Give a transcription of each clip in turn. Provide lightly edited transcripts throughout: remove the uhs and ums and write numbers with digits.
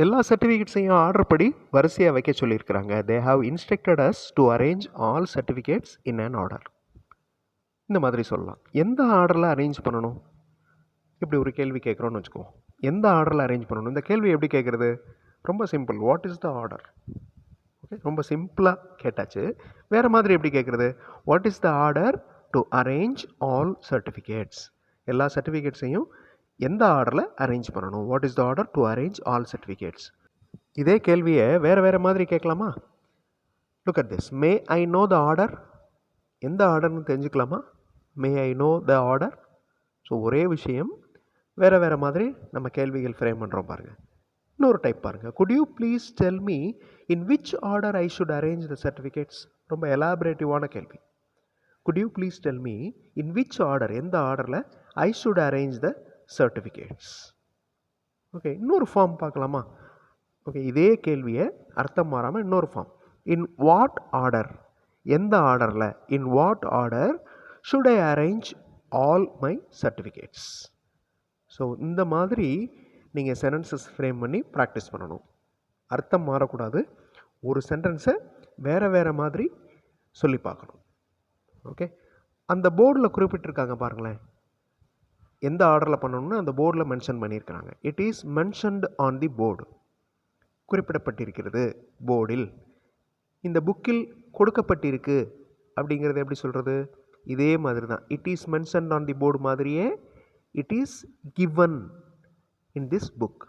எல்லா சர்டிஃபிகேட்ஸையும் ஆர்டர் படி வரிசையாக வைக்க சொல்லியிருக்கிறாங்க. They have instructed us to arrange all certificates in an order. இந்த மாதிரி சொல்லலாம். எந்த ஆர்டரில் அரேஞ்ச் பண்ணணும்? இப்படி ஒரு கேள்வி கேட்குறோன்னு வச்சுக்குவோம். எந்த ஆர்டரில் அரேஞ்ச் பண்ணணும்? இந்த கேள்வி எப்படி கேட்குறது? ரொம்ப simple. What is the order? Okay, ரொம்ப சிம்பிளாக கேட்டாச்சு. வேறு மாதிரி எப்படி கேட்குறது? What is the order to arrange all certificates? எல்லா சர்டிஃபிகேட்ஸையும் எந்த ஆர்டரில் அரேஞ்ச் பண்ணணும்? What is the order to arrange all certificates? இதே கேள்வியை வேறு மாதிரி கேட்கலாமா? Look at this. May I know the order? எந்த ஆர்டர்னு தெரிஞ்சுக்கலாமா? May I know the order? So ஒரே விஷயம் வேறு மாதிரி நம்ம கேள்விகள் ஃப்ரேம் பண்ணுறோம் பாருங்கள். இன்னொரு டைப் பாருங்கள். Good you please tell me in which order I should arrange the certificates? ரொம்ப எலாபரேட்டிவான கேள்வி. Good you please tell me in which order, எந்த ஆர்டரில் I should arrange the certificates? Okay, இன்னொரு ஃபார்ம் பார்க்கலாமா? ஓகே, இதே கேள்வியை அர்த்தம் மாறாமல் இன்னொரு ஃபார்ம். இன் வாட் ஆர்டர், எந்த ஆர்டரில், in what order should I arrange all my certificates? So இந்த மாதிரி நீங்கள் சென்டென்சஸ் ஃப்ரேம் பண்ணி ப்ராக்டிஸ் பண்ணணும். அர்த்தம் மாறக்கூடாது. ஒரு சென்டென்ஸை வேறு மாதிரி சொல்லி பார்க்கணும். ஓகே, அந்த போர்டில் குறிப்பிட்டிருக்காங்க பாருங்களேன். எந்த ஆர்டரில் பண்ணணும்னு அந்த போர்டில் மென்ஷன் பண்ணியிருக்கிறாங்க. It is mentioned on the board. குறிப்பிடப்பட்டிருக்கிறது போர்டில். இந்த புக்கில் கொடுக்கப்பட்டிருக்கு அப்படிங்கிறது எப்படி சொல்கிறது? இதே மாதிரி தான். It is mentioned on the board மாதிரியே it is given in this book.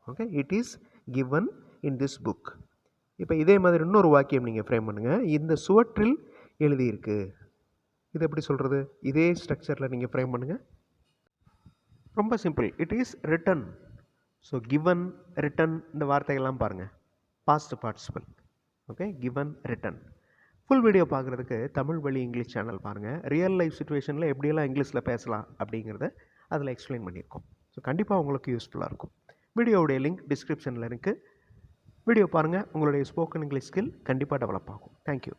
Okay, it is given in this book. இப்போ இதே மாதிரி இன்னொரு வாக்கியம் நீங்கள் ஃப்ரேம் பண்ணுங்கள். இந்த சுவற்றில் எழுதியிருக்கு. இது எப்படி சொல்கிறது? இதே ஸ்ட்ரக்சரில் நீங்கள் ஃப்ரேம் பண்ணுங்கள். ரொம்ப simple. It is written. So given, written, இந்த வார்த்தைகள்லாம் பாருங்கள், past participle. Okay, given, written. Full video பார்க்குறதுக்கு தமிழ் வழி இங்கிலீஷ் சேனல் பாருங்கள். ரியல் லைஃப் சுச்சுவேஷனில் எப்படியெல்லாம் இங்கிலீஷில் பேசலாம் அப்படிங்கிறத அதில் எக்ஸ்பிளைன் பண்ணியிருக்கோம். ஸோ கண்டிப்பாக உங்களுக்கு யூஸ்ஃபுல்லாக இருக்கும். வீடியோவுடைய லிங்க் டிஸ்கிரிப்ஷனில் இருக்குது. வீடியோ பாருங்கள். உங்களுடைய ஸ்போக்கன் இங்கிலீஷ் ஸ்கில் கண்டிப்பாக டெவலப் ஆகும். தேங்க்யூ.